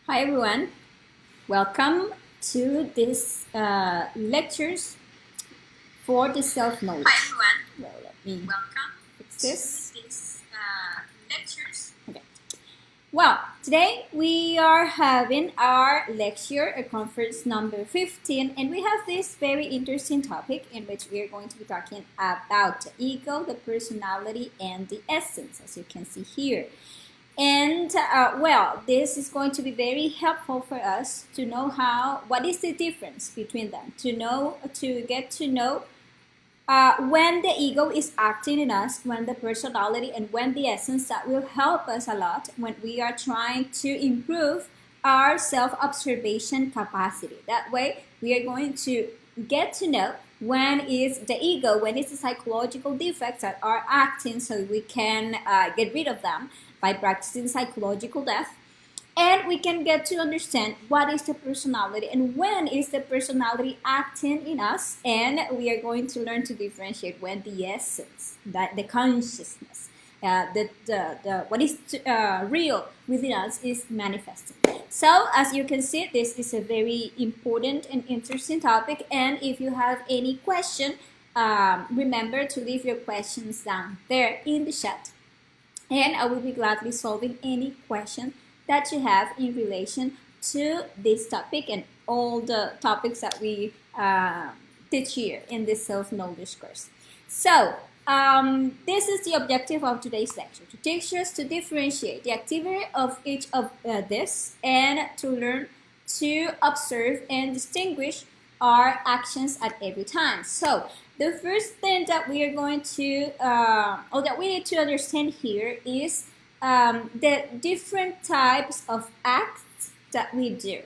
Hi everyone, welcome to this lectures for the self-knowledge. Hi everyone. Well, let me Welcome fix to this. this lectures. Okay. Well, today we are having our lecture, a conference number 15, and we have this very interesting topic in which we are going to be talking about the ego, the personality, and the essence, as you can see here. And well, this is going to be very helpful for us to know what is the difference between them, to get to know when the ego is acting in us, when the personality and when the essence. That will help us a lot when we are trying to improve our self-observation capacity. That way, we are going to get to know when is the ego, when is the psychological defects that are acting, so we can get rid of them by practicing psychological death, and we can get to understand what is the personality and when is the personality acting in us, and we are going to learn to differentiate when the essence, that the consciousness, what is real within us is manifesting. So as you can see, this is a very important and interesting topic, and if you have any question, remember to leave your questions down there in the chat, and I will be gladly solving any question that you have in relation to this topic and all the topics that we teach here in this self-knowledge course. So this is the objective of today's lecture, to teach us to differentiate the activity of each of this, and to learn to observe and distinguish our actions at every time. So the first thing that we are going to, or that we need to understand here is the different types of acts that we do.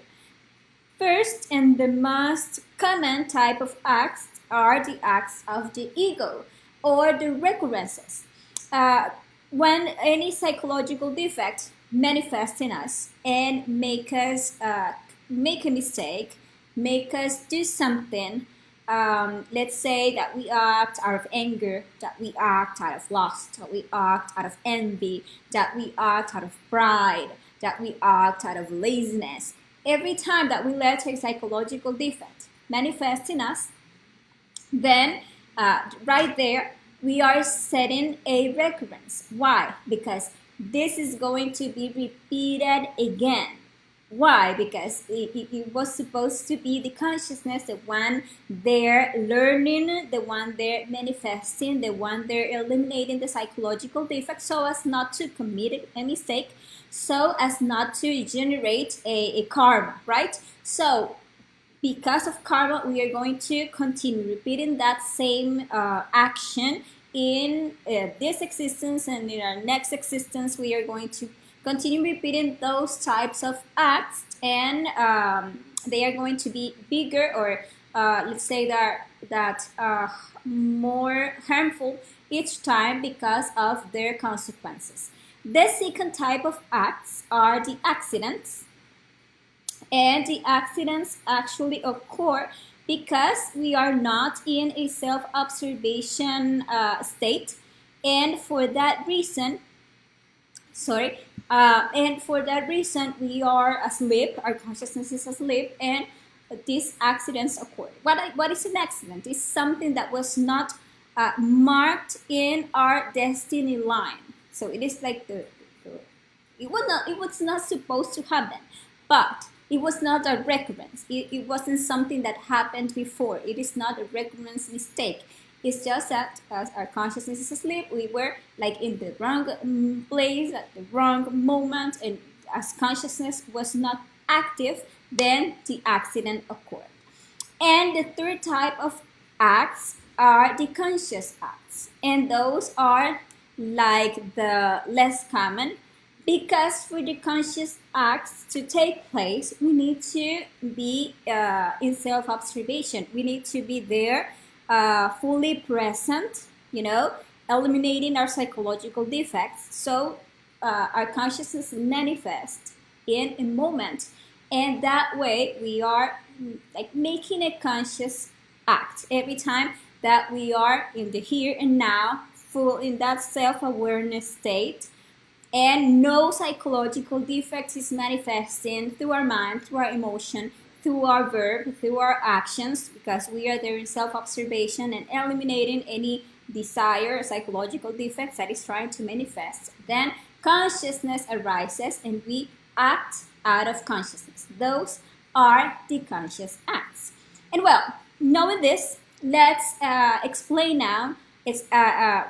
First, and the most common type of acts are the acts of the ego, or the recurrences. When any psychological defect manifests in us and make us make a mistake, make us do something, let's say that we act out of anger, that we act out of lust, that we act out of envy, that we act out of pride, that we act out of laziness. Every time that we let a psychological defect manifest in us, then right there we are setting a recurrence. Why? Because this is going to be repeated again. Why? Because it was supposed to be the consciousness, the one they're learning, the one they're manifesting, the one they're eliminating the psychological defect, so as not to commit a mistake, so as not to generate a karma, right? So because of karma, we are going to continue repeating that same action in this existence, and in our next existence we are going to continue repeating those types of acts, and they are going to be bigger, or let's say that more harmful each time because of their consequences. The second type of acts are the accidents, and the accidents actually occur because we are not in a self-observation state, and for that reason, we are asleep, our consciousness is asleep, and these accidents occur. What is an accident? It's something that was not marked in our destiny line. So it is like it was not supposed to happen, but it was not a recurrence. It wasn't something that happened before. It is not a recurrence mistake. It's just that as our consciousness is asleep, we were like in the wrong place at the wrong moment, and as consciousness was not active, then the accident occurred. And the third type of acts are the conscious acts, and those are like the less common, because for the conscious acts to take place, we need to be in self-observation. We need to be there, fully present, eliminating our psychological defects. So our consciousness manifests in a moment, and that way we are like making a conscious act every time that we are in the here and now, full in that self-awareness state. And no psychological defects is manifesting through our mind, through our emotion, through our verb, through our actions, because we are there in self-observation and eliminating any desire or psychological defects that is trying to manifest. Then consciousness arises and we act out of consciousness. Those are the conscious acts. And well, knowing this, let's explain now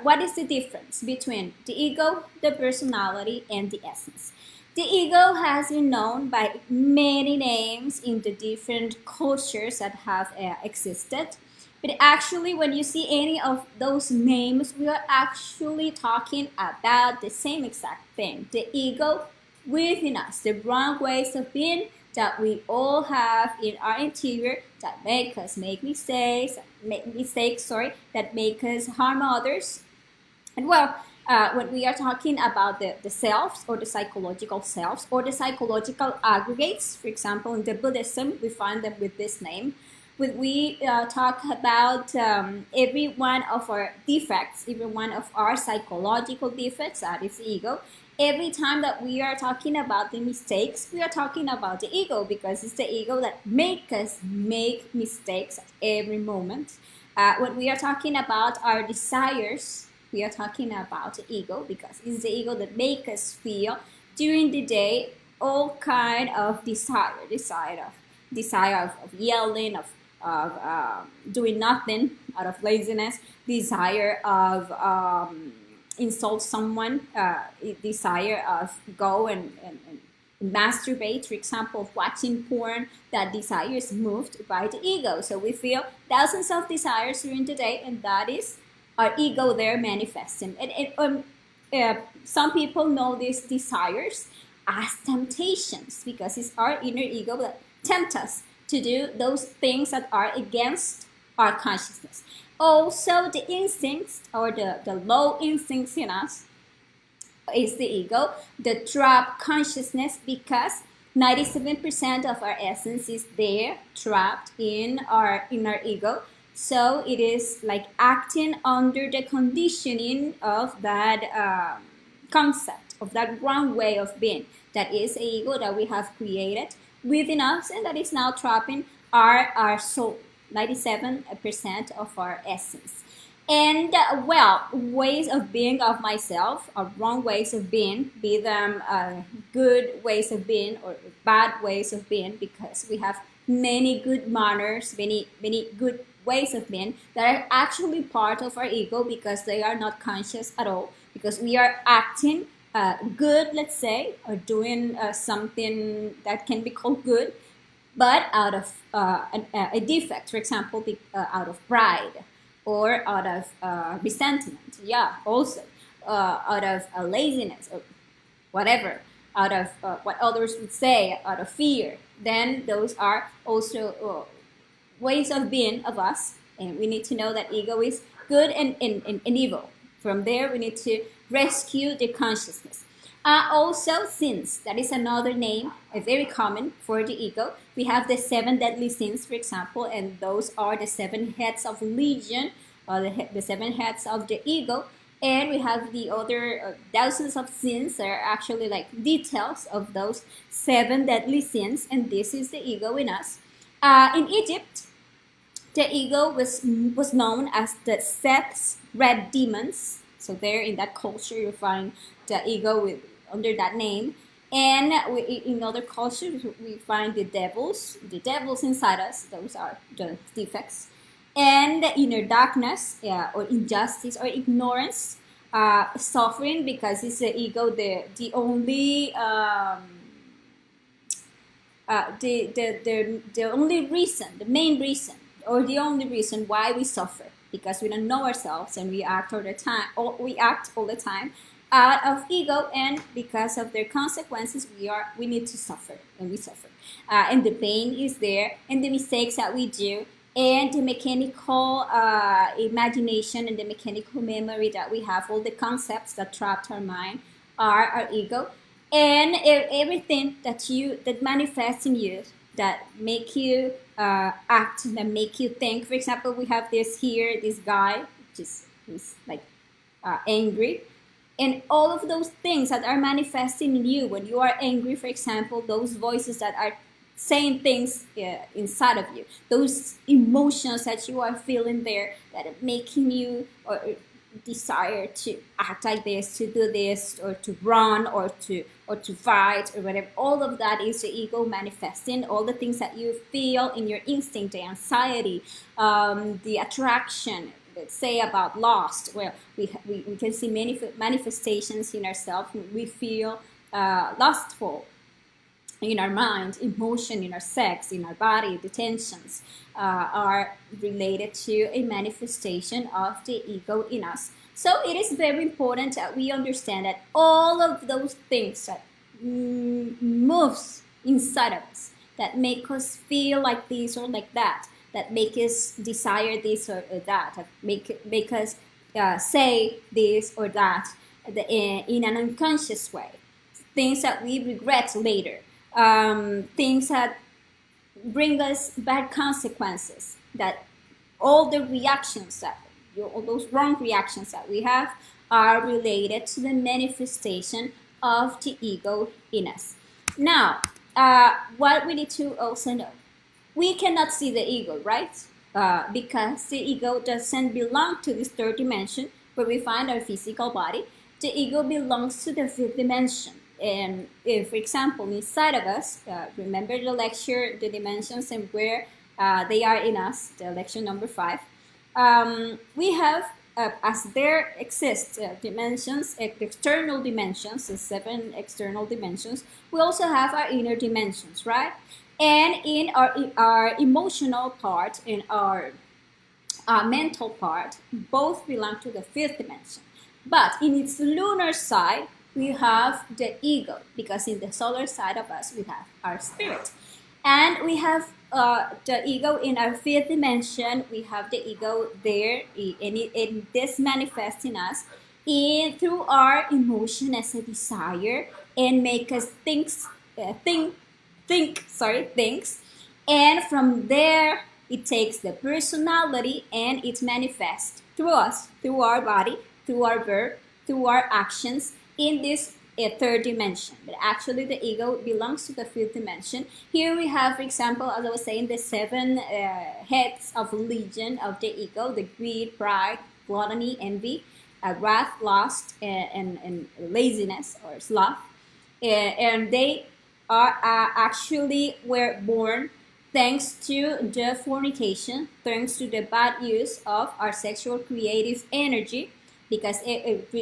what is the difference between the ego, the personality, and the essence. The ego has been known by many names in the different cultures that have existed. But actually, when you see any of those names, we are actually talking about the same exact thing. The ego within us, the wrong ways of being that we all have in our interior that make us make mistakes, that make us harm others. And well, when we are talking about the selves or the psychological selves or the psychological aggregates, for example, in the Buddhism, we find them with this name. When we talk about every one of our defects, every one of our psychological defects, that is ego, every time that we are talking about the mistakes, we are talking about the ego because it's the ego that makes us make mistakes at every moment. When we are talking about our desires, we are talking about the ego because it's the ego that makes us feel during the day all kind of desire of yelling, of doing nothing out of laziness, desire of insult someone, desire of go and masturbate, for example, of watching porn. That desire is moved by the ego. So we feel thousands of desires during the day, and that is our ego there manifesting. And some people know these desires as temptations because it's our inner ego that tempts us to do those things that are against our consciousness. Also, the instincts or the low instincts in us is the ego, the trapped consciousness, because 97% of our essence is there trapped in our ego. So it is like acting under the conditioning of that concept, of that wrong way of being. That is a ego that we have created within us and that is now trapping our soul, 97% of our essence. And well, ways of being of myself, wrong ways of being, be them good ways of being or bad ways of being, because we have many good manners, many good ways of being that are actually part of our ego because they are not conscious at all, because we are acting good, let's say, or doing something that can be called good, but out of a defect, for example, out of pride or out of resentment, yeah, also out of laziness or whatever, out of what others would say, out of fear. Then those are also ways of being of us, and we need to know that ego is good and evil. From there, we need to rescue the consciousness. Also, sins, that is another name, very common for the ego. We have the 7 deadly sins, for example, and those are the 7 heads of legion, or the 7 heads of the ego. And we have the other thousands of sins that are actually like details of those 7 deadly sins, and this is the ego in us. In Egypt, the ego was known as the Seth's red demons. So there in that culture, you find the ego under that name. And in other cultures, we find the devils inside us. Those are the defects. And the inner darkness, or injustice or ignorance, suffering, because it's the ego, the only the only reason, the main reason, or the only reason why we suffer, because we don't know ourselves and we act all the time out of ego, and because of their consequences we need to suffer, and we suffer, and the pain is there, and the mistakes that we do, and the mechanical imagination and the mechanical memory that we have, all the concepts that trapped our mind are our ego, and everything that manifests in you, that make you act, that make you think. For example, we have this guy, who's like angry, And all of those things that are manifesting in you when you are angry, for example, those voices that are saying things inside of you, those emotions that you are feeling there that are making you or desire to act like this, to do this, or to run, or to fight, or whatever. All of that is the ego manifesting. All the things that you feel in your instinct, the anxiety, the attraction. Let's say about lost. Well, we can see many manifestations in ourselves. We feel lustful in our mind, emotion in our sex, in our body, the tensions are related to a manifestation of the ego in us. So it is very important that we understand that all of those things that moves inside of us, that make us feel like this or like that make us desire this or that make us say this or that in an unconscious way, things that we regret later, things that bring us bad consequences, that all the reactions that all those wrong reactions that we have are related to the manifestation of the ego in us. Now, what we need to also know, we cannot see the ego, right? Because the ego doesn't belong to this third dimension where we find our physical body. The ego belongs to the fifth dimension. And if, for example, inside of us, remember the lecture, the dimensions and where they are in us, the lecture number 5, we have, as there exist dimensions, external dimensions, the 7 external dimensions, we also have our inner dimensions, right? And in our emotional part, in our mental part, both belong to the 5th dimension. But in its lunar side, we have the ego, because in the solar side of us, we have our spirit. And we have the ego in our 5th dimension. We have the ego there, and this manifests in us through our emotion as a desire, and make us things. And from there, it takes the personality and it manifests through us, through our body, through our verb, through our actions in this 3rd dimension. But actually the ego belongs to the 5th dimension. Here we have, for example, as I was saying, the 7 heads of legion of the ego: the greed, pride, gluttony, envy, wrath, lust, and laziness or sloth. And they are actually were born thanks to the fornication, thanks to the bad use of our sexual creative energy, because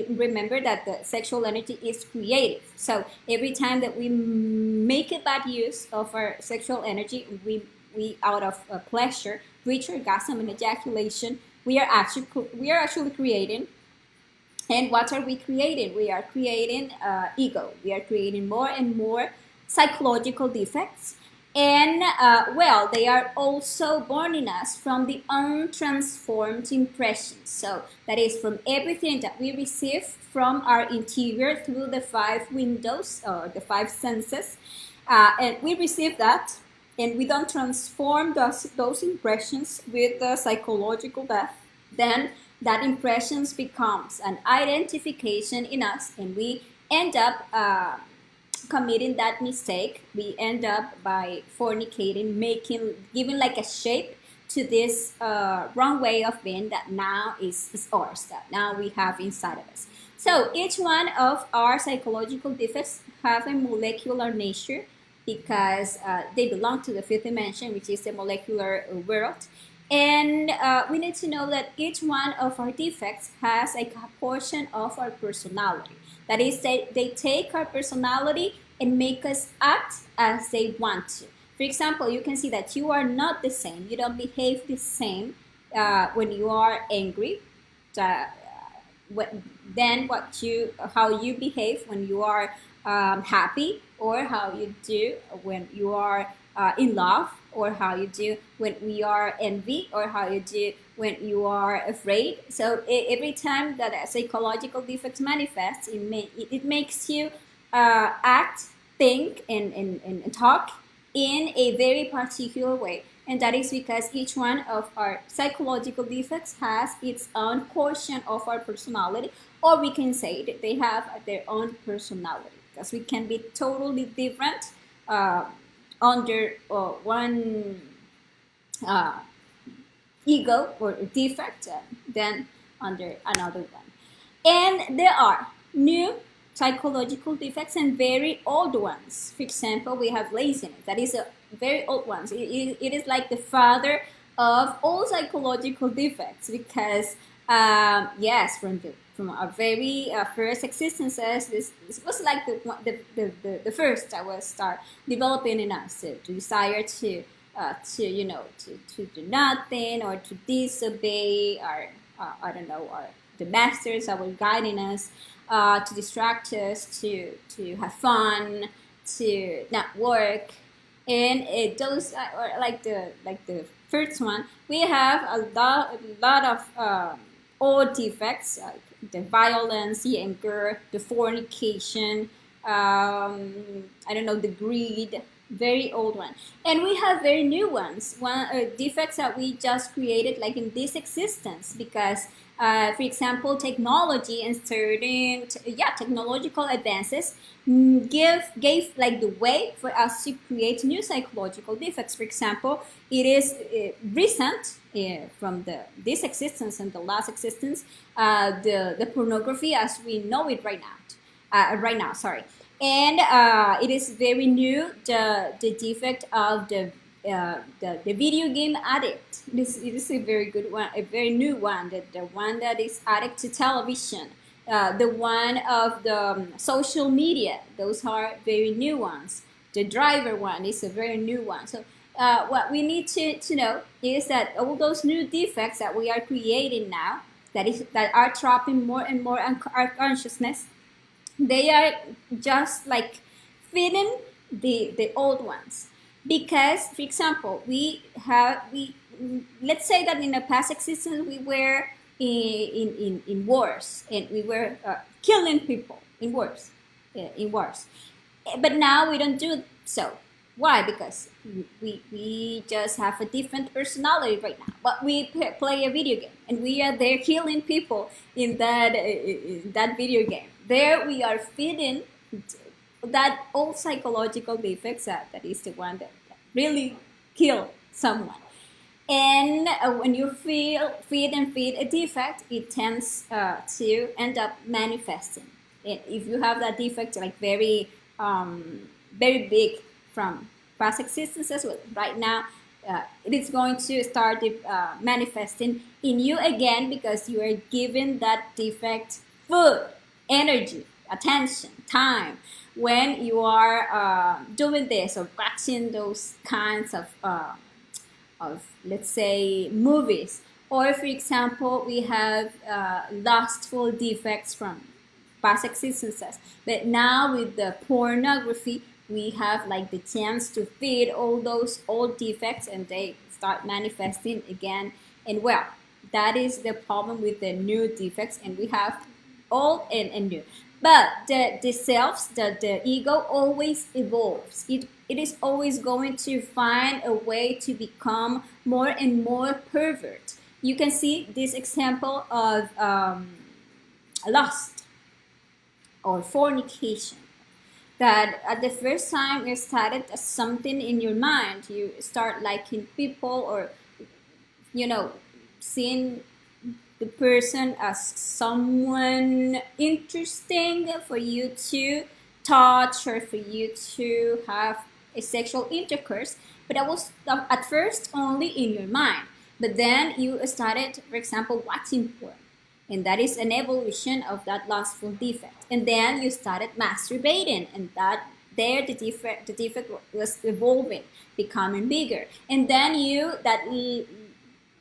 remember that the sexual energy is creative. So every time that we make a bad use of our sexual energy, we out of pleasure, reach orgasm and ejaculation, we are actually creating. And what are we creating? We are creating ego. We are creating more and more psychological defects. And they are also born in us from the untransformed impressions. So that is from everything that we receive from our interior through the 5 windows or the 5 senses. And we receive that, and we don't transform those impressions with the psychological depth. Then that impressions becomes an identification in us, and we end up committing that mistake. We end up by fornicating, giving like a shape to this wrong way of being that now is ours, that now we have inside of us. So each one of our psychological defects have a molecular nature, because they belong to the 5th dimension, which is the molecular world. And we need to know that each one of our defects has a portion of our personality. That is, they take our personality and make us act as they want to. For example, you can see that you are not the same. You don't behave the same when you are angry than how you behave when you are happy, or how you do when you are in love, or how you do when we are envy, or how you do when you are afraid. So every time that a psychological defect manifests, it makes you act, think, and talk in a very particular way. And that is because each one of our psychological defects has its own portion of our personality, or we can say that they have their own personality, because we can be totally different under one ego or defect than under another one. And there are new psychological defects and very old ones. For example, we have laziness. That is a very old one. It is like the father of all psychological defects, because yes, from our very first existences, this was like the first that was start developing in us to desire to do nothing or to disobey our I don't know, our the masters that were guiding us, to distract us, to have fun, to not work, and those are like the first one. We have a lot of old defects like the violence, the anger, the fornication. I don't know, the greed. Very old one, and we have very new ones. One defects that we just created, like in this existence, because for example, technology and certain technological advances gave like the way for us to create new psychological defects. For example, it is recent from this existence and the last existence, the pornography as we know it right now. Sorry. And it is very new, the defect of the video game addict. It is a very good one, a very new one, the one that is addict to television, the one of the social media. Those are very new ones. The driver one is a very new one. So what we need to know is that all those new defects that we are creating now, that are trapping more and more our consciousness, they are just like feeding the old ones. Because, for example, we let's say that in a past existence we were in wars, and we were killing people in wars, but now we don't do so. Why? Because we just have a different personality right now. But we play a video game, and we are there killing people in that video game. There we are feeding that old psychological defects that is the one that really kill someone. And when you feed a defect, it tends to end up manifesting. And if you have that defect like very big from past existences, well, right now it is going to start manifesting in you again, because you are giving that defect food, energy, attention, time, when you are doing this or watching those kinds of let's say movies. Or for example, we have lustful defects from past existences, but now with the pornography we have like the chance to feed all those old defects, and they start manifesting again. And well, that is the problem with the new defects, and we have old and new. But the selves, the ego always evolves. It is always going to find a way to become more and more pervert. You can see this example of lust or fornication, that at the first time you started as something in your mind. You start liking people, or seeing the person as someone interesting for you to touch or for you to have a sexual intercourse. But that was at first only in your mind. But then you started, for example, watching porn, and that is an evolution of that lustful defect. And then you started masturbating, and the defect was evolving, becoming bigger. And then that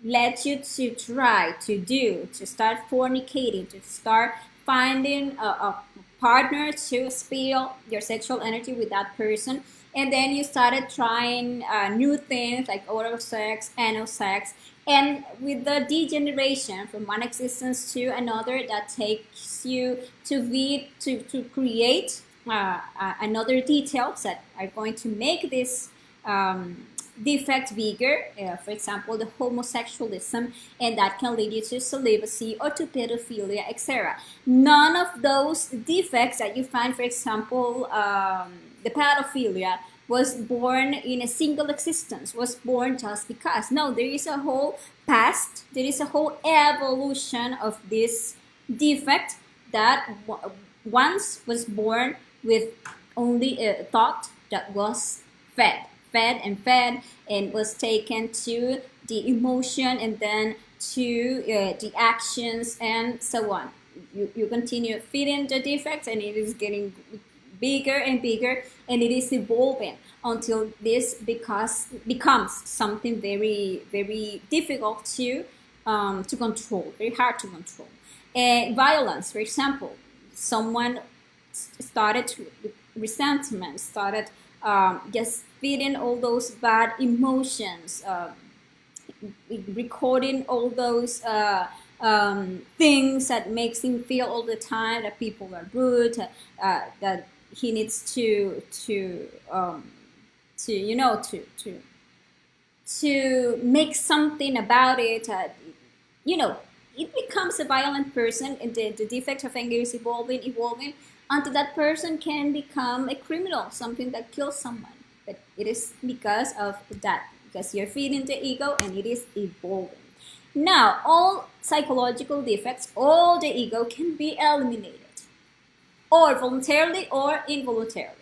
led you to try to start fornicating, to start finding a partner to spill your sexual energy with that person. And then you started trying new things like oral sex, anal sex. And with the degeneration from one existence to another, that takes you to create another details that are going to make this defect bigger, for example, the homosexualism, and that can lead you to celibacy or to pedophilia, etc. None of those defects that you find, for example, the pedophilia, was born in a single existence, was born just because. No, there is a whole past, there is a whole evolution of this defect that once was born with only a thought that was fed and was taken to the emotion and then to the actions and so on. You continue feeding the defects and it is getting bigger and bigger, and it is evolving until this becomes something very, very difficult to control, very hard to control. Violence, for example, someone started with resentment, started just feeding all those bad emotions, recording all those things that makes him feel all the time that people are rude, that he needs to make something about it. It becomes a violent person, and the defect of anger is evolving until that person can become a criminal, something that kills someone. But it is because of that, because you're feeding the ego and it is evolving. Now, all psychological defects, all the ego can be eliminated, or voluntarily or involuntarily.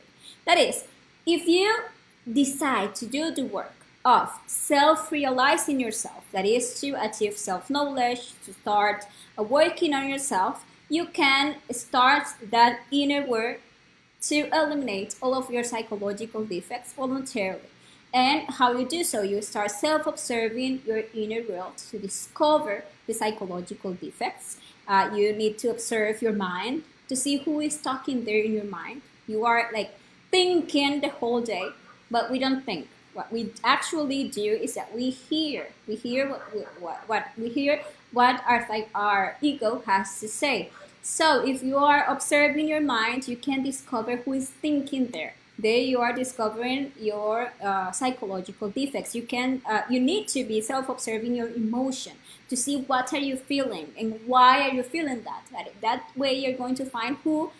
That is, if you decide to do the work of self-realizing yourself, that is to achieve self-knowledge, to start working on yourself, you can start that inner work to eliminate all of your psychological defects voluntarily. And how you do so, you start self-observing your inner world to discover the psychological defects. You need to observe your mind to see who is talking there in your mind. You are like thinking the whole day, but we don't think. What we actually do is that we hear what our ego has to say. So if you are observing your mind, you can discover who is thinking there. There you are discovering your psychological defects. You need to be self-observing your emotion to see what are you feeling and why are you feeling that. That way you're going to find who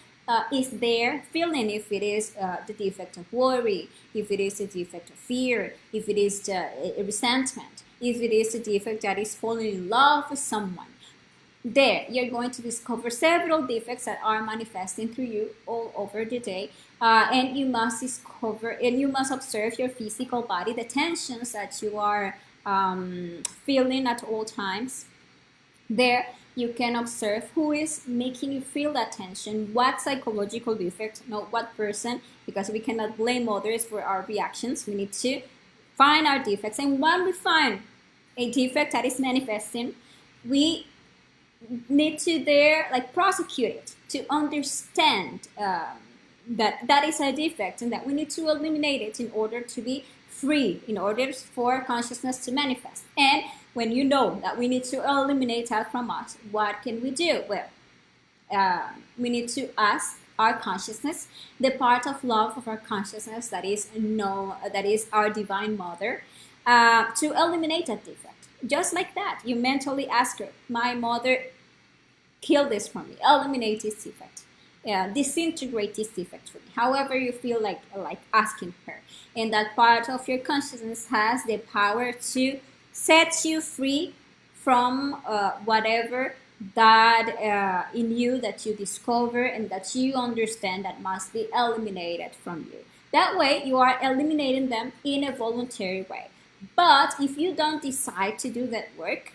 is there feeling, if it is the defect of worry, if it is the defect of fear, if it is the resentment, if it is the defect that is falling in love with someone. There, you're going to discover several defects that are manifesting through you all over the day, and you must discover and you must observe your physical body, the tensions that you are feeling at all times. There, you can observe who is making you feel that tension, what psychological defect, not what person, because we cannot blame others for our reactions. We need to find our defects, and when we find a defect that is manifesting, we need to prosecute it, to understand that is a defect and that we need to eliminate it in order to be free, in order for consciousness to manifest. And when you know that we need to eliminate that from us, what can we do? Well, we need to ask our consciousness, the part of love of our consciousness that is our divine mother, to eliminate that defect. Just like that, you mentally ask her, my mother, kill this from me, eliminate this defect, disintegrate this defect for me. However you feel like asking her. And that part of your consciousness has the power to set you free from whatever that in you that you discover and that you understand that must be eliminated from you. That way, you are eliminating them in a voluntary way. But if you don't decide to do that work,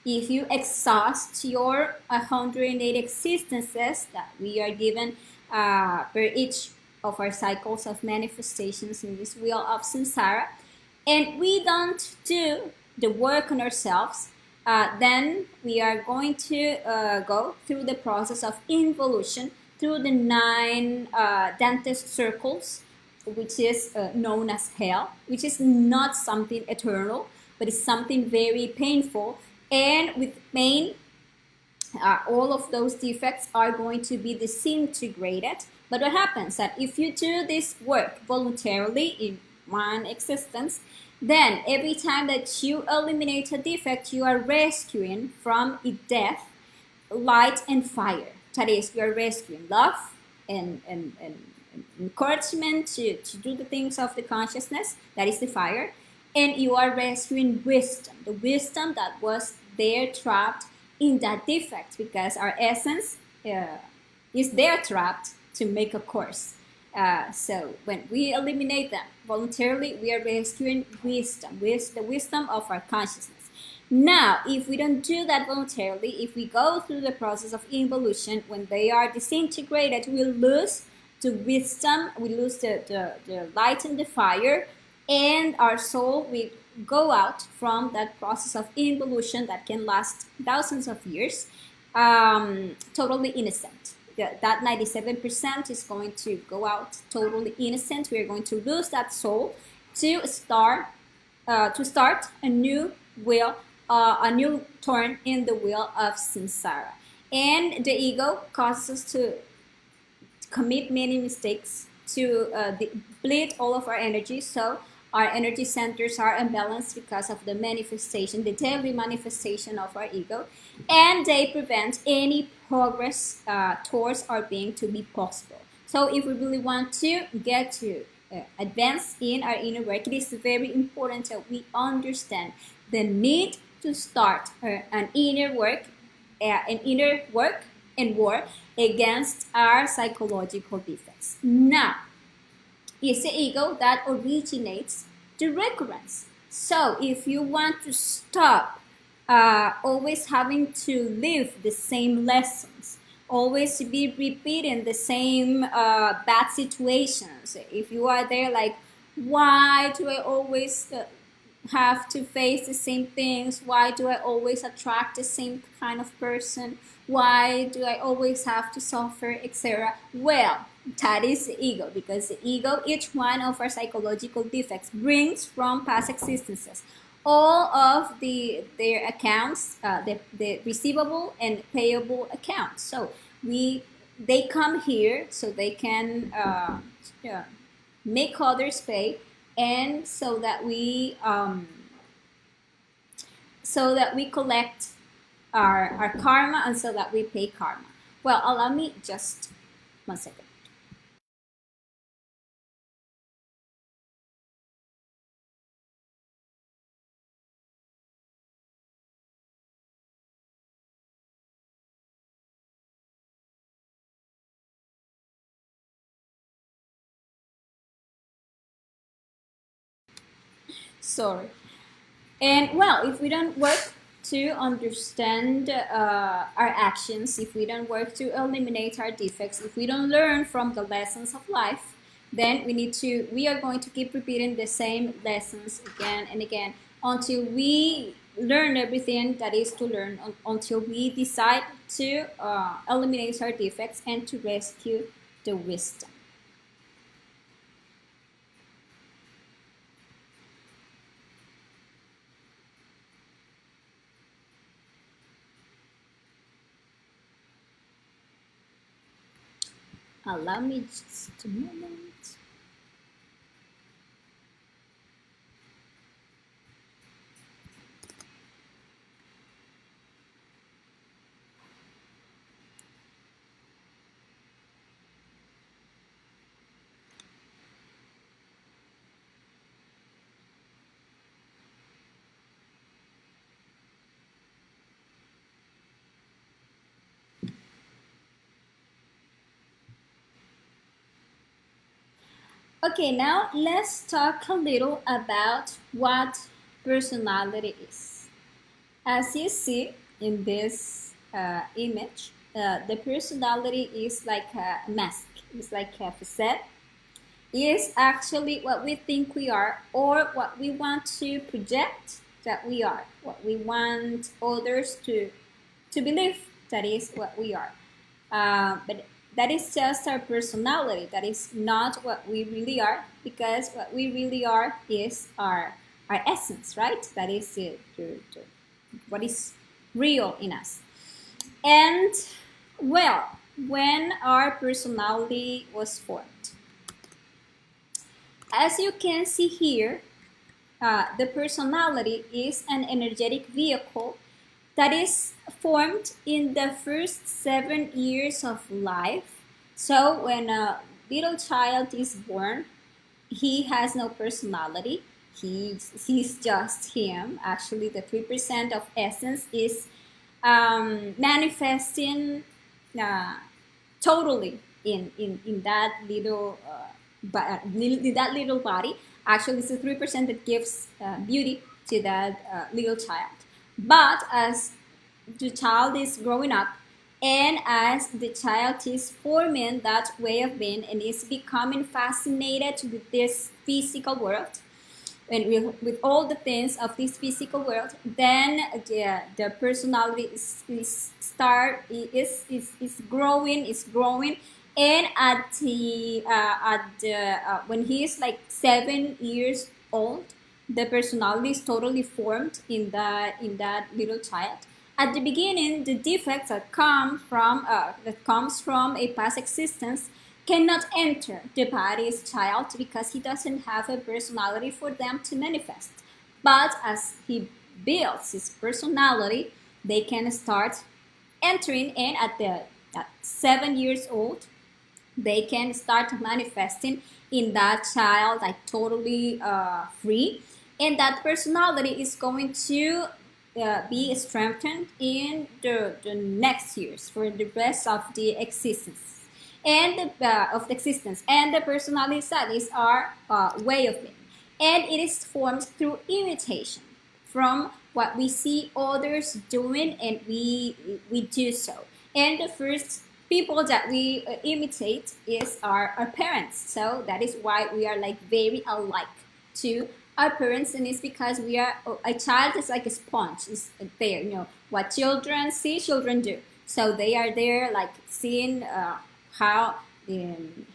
if you exhaust your 108 existences that we are given per each of our cycles of manifestations in this wheel of samsara, and we don't do the work on ourselves, then we are going to go through the process of involution through the 9 dentist circles, which is known as hell, which is not something eternal, but it's something very painful. And with pain, all of those defects are going to be disintegrated. But what happens that if you do this work voluntarily in one existence, Then, every time that you eliminate a defect, you are rescuing from death, light, and fire. That is, you are rescuing love and encouragement to do the things of the consciousness. That is the fire. And you are rescuing wisdom, the wisdom that was there trapped in that defect, because our essence is there trapped to make a course. So when we eliminate them voluntarily, we are rescuing wisdom, the wisdom of our consciousness. Now, if we don't do that voluntarily, if we go through the process of involution, when they are disintegrated, we lose the wisdom, we lose the light and the fire, and our soul will go out from that process of involution that can last thousands of years, totally innocent. That 97% is going to go out totally innocent. We are going to lose that soul to start a new wheel, a new turn in the wheel of samsara. And the ego causes us to commit many mistakes, to deplete all of our energy. So our energy centers are unbalanced because of the manifestation, the daily manifestation of our ego, and they prevent any progress towards our being to be possible. So if we really want to get to advance in our inner work, it is very important that we understand the need to start an inner work and war against our psychological defects. Now, it's the ego that originates the recurrence. So if you want to stop always having to live the same lessons, always be repeating the same bad situations, if you are there like, why do I always have to face the same things? Why do I always attract the same kind of person? Why do I always have to suffer, etc.? Well, that is the ego, because the ego, each one of our psychological defects, brings from past existences all of their accounts, the receivable and payable accounts. So they come here so they can make others pay, and so that we collect our karma, and so that we pay karma. Well, allow me just 1 second. Sorry. And well, if we don't work to understand our actions, if we don't work to eliminate our defects, if we don't learn from the lessons of life, then we are going to keep repeating the same lessons again and again until we learn everything that is to learn, until we decide to eliminate our defects and to rescue the wisdom. Allow me just a moment. Okay, now let's talk a little about what personality is. As you see in this image, the personality is like a mask, it's like a facade. It is actually what we think we are, or what we want to project that we are, what we want others to believe that is what we are. But that is just our personality. That is not what we really are, because what we really are is our essence, right? That is what is real in us. And well, when our personality was formed, as you can see here, the personality is an energetic vehicle that is formed in the first 7 years of life. So when a little child is born, he has no personality. He's just him. Actually, the 3% of essence is manifesting uh, totally in that little in that little body. Actually, it's the 3% that gives beauty to that little child. But as the child is growing up, and as the child is forming that way of being and is becoming fascinated with this physical world, and with all the things of this physical world, then the personality is growing, and when he is like 7 years old, the personality is totally formed in that little child. At the beginning, the defects that comes from a past existence cannot enter the body's child because he doesn't have a personality for them to manifest. But as he builds his personality, they can start entering, and at 7 years old, they can start manifesting in that child like totally free, and that personality is going to be strengthened in the next years for the rest of the existence and the personality studies are way of being, and it is formed through imitation from what we see others doing, and we do so. And the first people that we imitate is our parents. So that is why we are like very alike to our parents, and it's because we are a child is like a sponge. Is there, what children see, children do. So they are there like seeing how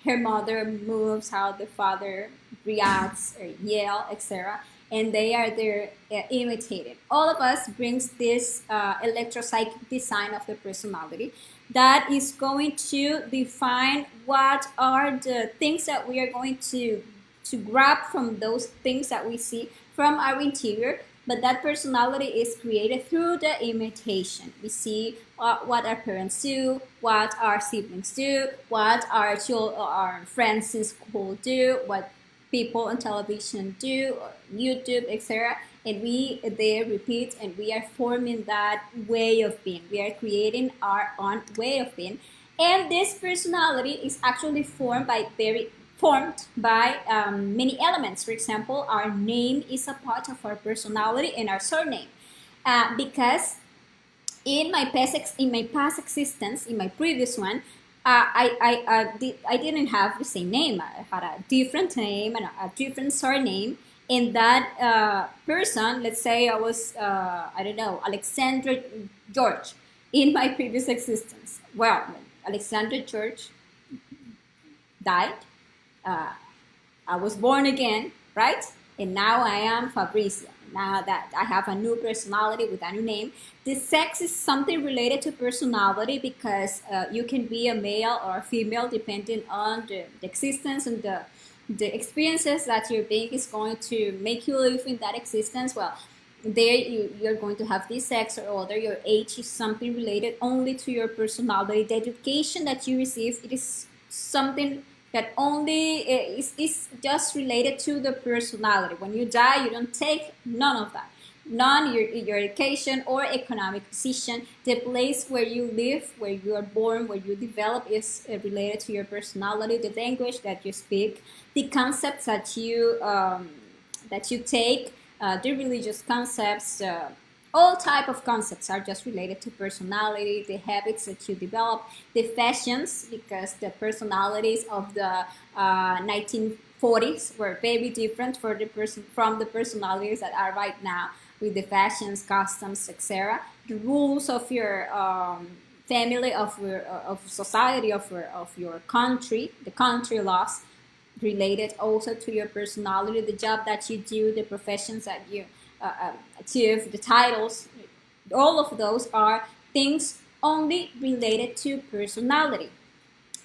her mother moves, how the father reacts or yell, etc. And they are there imitated. All of us brings this electropsychic design of the personality that is going to define what are the things that we are going to grab from those things that we see from our interior. But that personality is created through the imitation. We see what our parents do, what our siblings do, what our friends in school do, what people on television do, YouTube, etc. And they repeat, and we are forming that way of being. We are creating our own way of being. And this personality is actually formed by many elements. For example, our name is a part of our personality, and our surname. Because in my past existence, in my previous one, I didn't have the same name. I had a different name and a different surname. And that person, let's say I was, I don't know, Alexandra George in my previous existence. Well, Alexandra George died. I was born again, right? And now I am Fabrizio. Now that I have a new personality with a new name, the sex is something related to personality because you can be a male or a female depending on the existence and the experiences that your being is going to make you live in that existence. Well, there you're going to have this sex or other. Your age is something related only to your personality. The education that you receive, it is something that only is just related to the personality. When you die, you don't take none of that. None, your education or economic position, the place where you live, where you are born, where you develop is related to your personality, the language that you speak, the concepts that you take, the religious concepts, all type of concepts are just related to personality, the habits that you develop, the fashions, because the personalities of the 1940s were very different from the personalities that are right now, with the fashions, customs, etc. The rules of your family, of society, of your country, the country laws related also to your personality, the job that you do, the professions that you achieve, the titles, all of those are things only related to personality.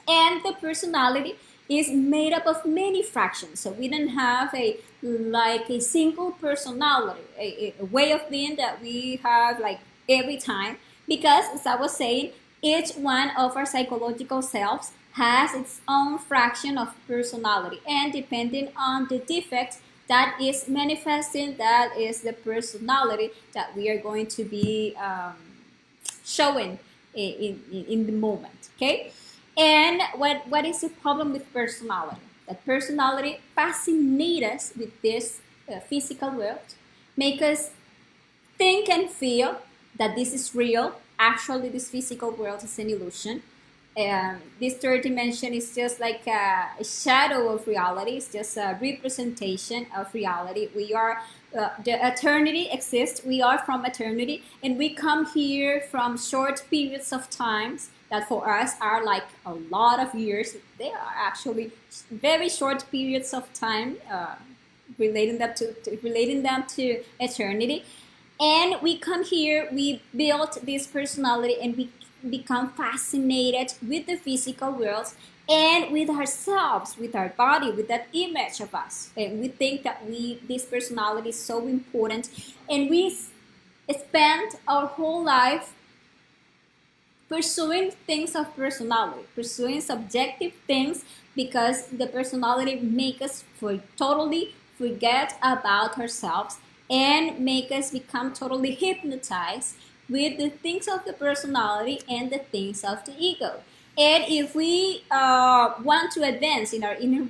And the personality is made up of many fractions. So we don't have a single personality, a way of being that we have like every time, because as I was saying, each one of our psychological selves has its own fraction of personality, and depending on the defect that is manifesting, that is the personality that we are going to be showing in the moment. Okay, and what is the problem with personality? That personality fascinates us with this physical world, make us think and feel that this is real. Actually, this physical world is an illusion. This third dimension is just like a shadow of reality. It's just a representation of reality. We are the eternity exists. We are from eternity, and we come here from short periods of times that for us are like a lot of years. They are actually very short periods of time, relating them to eternity. And we come here, we build this personality, and we become fascinated with the physical world and with ourselves, with our body, with that image of us. And we think that this personality is so important, and we spend our whole life pursuing things of personality, pursuing subjective things, because the personality make us totally forget about ourselves and make us become totally hypnotized with the things of the personality and the things of the ego. And if we want to advance in our inner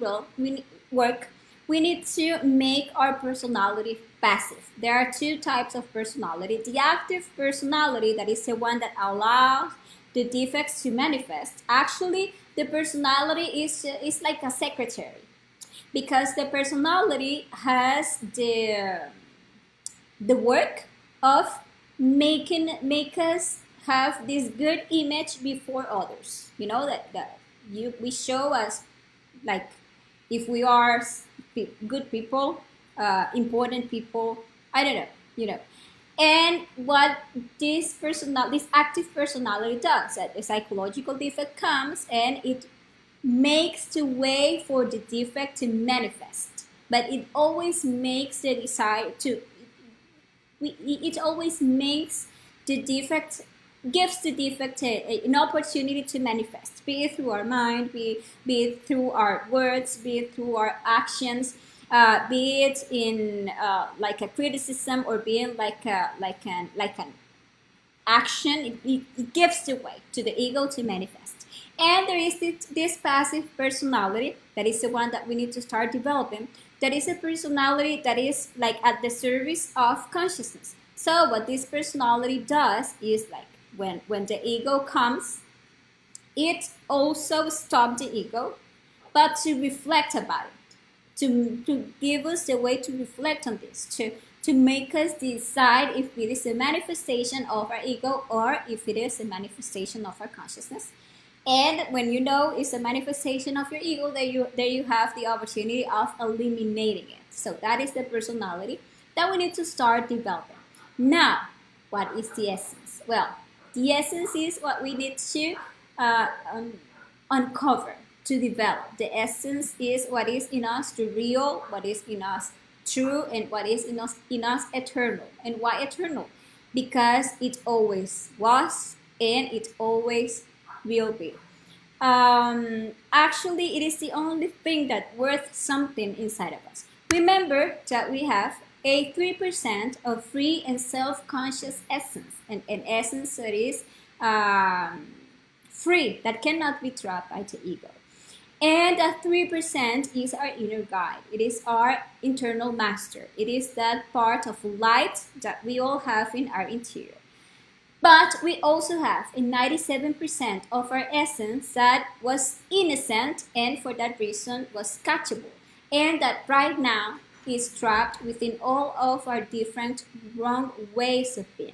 work, we need to make our personality passive. There are two types of personality. The active personality, that is the one that allows the defects to manifest. Actually, the personality is like a secretary, because the personality has the work of make us have this good image before others. You know that we show us like if we are good people, important people. I don't know, you know. And what this active personality does, that the psychological defect comes and it makes the way for the defect to manifest, but it always makes the desire to it always makes the defect, gives the defect an opportunity to manifest, be it through our mind, be it through our words, be it through our actions, be it in like a criticism, or being like an action. It gives the way to the ego to manifest. And there is this passive personality, that is the one that we need to start developing. That is a personality that is like at the service of consciousness. So what this personality does is like when the ego comes, it also stops the ego, but to reflect about it, to give us the way to reflect on this, to make us decide if it is a manifestation of our ego or if it is a manifestation of our consciousness. And when you know it's a manifestation of your ego, there you have the opportunity of eliminating it. So that is the personality that we need to start developing. Now, what is the essence? Well, the essence is what we need to uncover, to develop. The essence is what is in us the real, what is in us true, and what is in us eternal. And why eternal? Because it always was and it always will be. Actually, it is the only thing that's worth something inside of us. Remember that we have a 3% of free and self-conscious essence, an essence that is free, that cannot be trapped by the ego. And that 3% is our inner guide. It is our internal master. It is that part of light that we all have in our interior. But we also have a 97% of our essence that was innocent and for that reason was catchable. And that right now is trapped within all of our different wrong ways of being.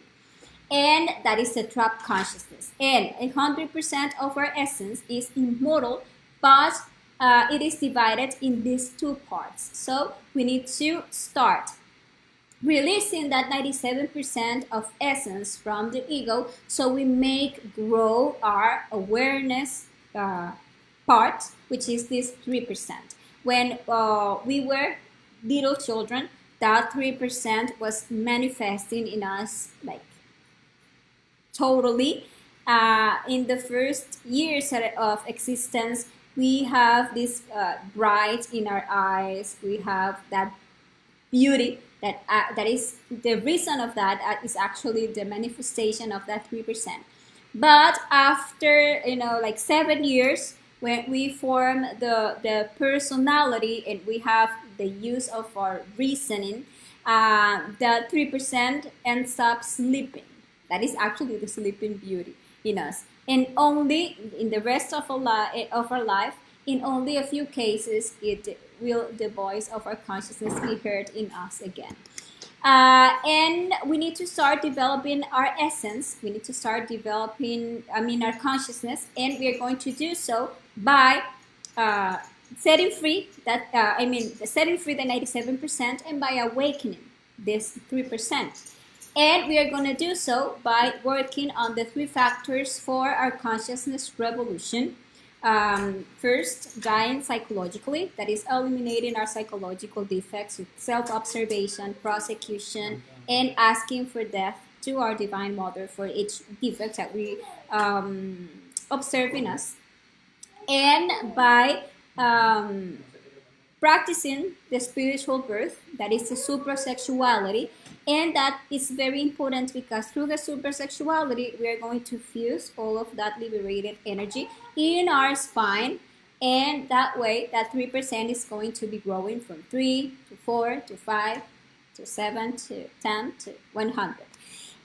And that is the trapped consciousness. And 100% of our essence is immortal, but it is divided in these two parts. So we need to start releasing that 97% of essence from the ego, so we make grow our awareness part, which is this 3%. When we were little children, that 3% was manifesting in us like totally. In the first years of existence, we have this bright in our eyes. We have that beauty that is the reason of that is actually the manifestation of that 3%. But after like 7 years, when we form the personality and we have the use of our reasoning, the 3% ends up sleeping. That is actually the sleeping beauty in us. And only in the rest of our life, in only a few cases, it will the voice of our consciousness be heard in us again. And we need to start developing our essence. We need to start developing, our consciousness, and we are going to do so by setting free setting free the 97% and by awakening this 3%. And we are going to do so by working on the 3 factors for our consciousness revolution. First, dying psychologically, that is eliminating our psychological defects with self-observation, prosecution, and asking for death to our Divine Mother for each defect that we observe in us. And by practicing the spiritual birth, that is the supersexuality. And that is very important because through the supersexuality, we are going to fuse all of that liberated energy in our spine. And that way, that 3% is going to be growing from 3 to 4 to 5 to 7 to 10 to 100.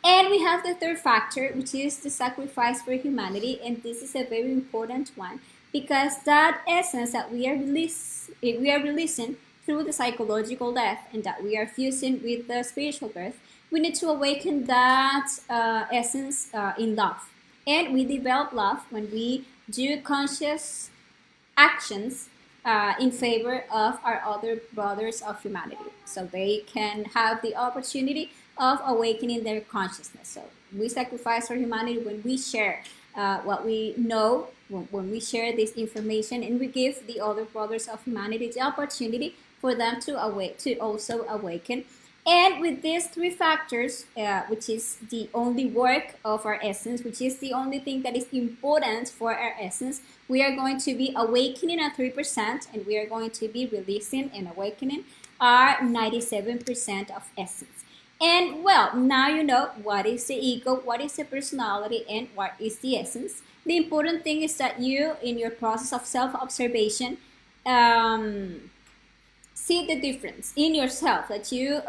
And we have the third factor, which is the sacrifice for humanity. And this is a very important one because that essence that we are releasing through the psychological death and that we are fusing with the spiritual birth, we need to awaken that essence in love. And we develop love when we do conscious actions in favor of our other brothers of humanity, so they can have the opportunity of awakening their consciousness. So we sacrifice for humanity when we share what we know, when we share this information, and we give the other brothers of humanity the opportunity for them to also awaken. And with these 3 factors, which is the only work of our essence, which is the only thing that is important for our essence, we are going to be awakening at 3%, and we are going to be releasing and awakening our 97% of essence. And well, now you know what is the ego, what is the personality, and what is the essence. The important thing is that you, in your process of self-observation, see the difference in yourself, that you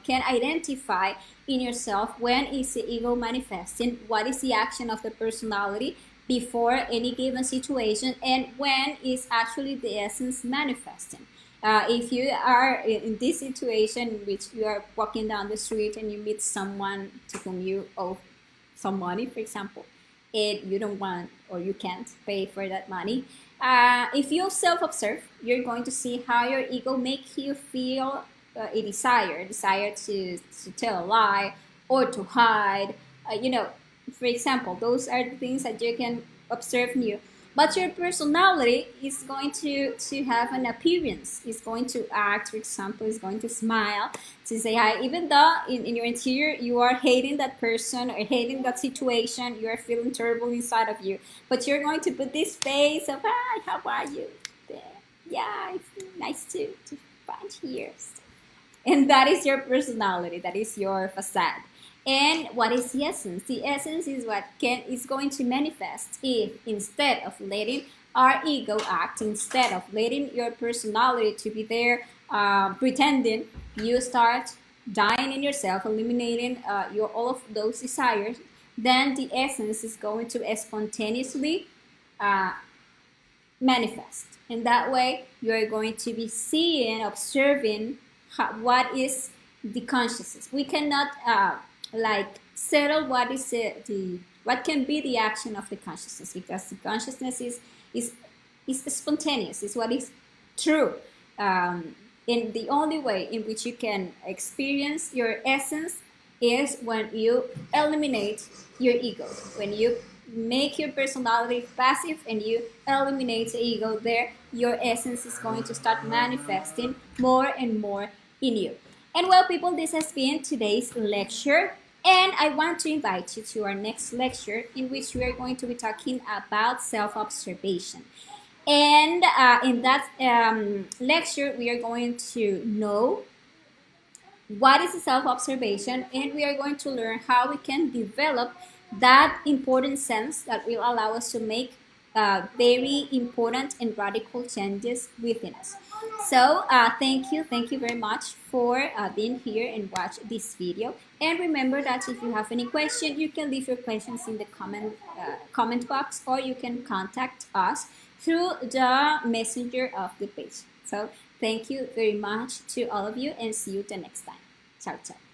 can identify in yourself when is the ego manifesting, what is the action of the personality before any given situation, and when is actually the essence manifesting. If you are in this situation in which you are walking down the street and you meet someone to whom you owe some money, for example, and you don't want or you can't pay for that money, if you self-observe, you're going to see how your ego makes you feel a desire to tell a lie or to hide. For example, those are the things that you can observe in you. But your personality is going to have an appearance. It's going to act, for example, it's going to smile, to say hi, even though in your interior you are hating that person or hating that situation, you are feeling terrible inside of you. But you're going to put this face of, hi, how are you? Yeah, it's nice to find you here. And that is your personality, that is your facade. And what is the essence? The essence is what is going to manifest if, instead of letting our ego act, instead of letting your personality to be there pretending, you start dying in yourself, eliminating all of those desires, then the essence is going to spontaneously manifest. And that way, you are going to be seeing, observing what is the consciousness. We cannot settle what is what can be the action of the consciousness, because the consciousness is spontaneous, is what is true. And the only way in which you can experience your essence is when you eliminate your ego, when you make your personality passive and you eliminate the ego there, your essence is going to start manifesting more and more in you. And well, people, this has been today's lecture. And I want to invite you to our next lecture, in which we are going to be talking about self-observation. And in that lecture, we are going to know what is self-observation, and we are going to learn how we can develop that important sense that will allow us to make very important and radical changes within us. So thank you very much for being here and watch this video. And remember that if you have any question, you can leave your questions in the comment box, or you can contact us through the messenger of the page. So thank you very much to all of you, and see you the next time. Ciao, ciao.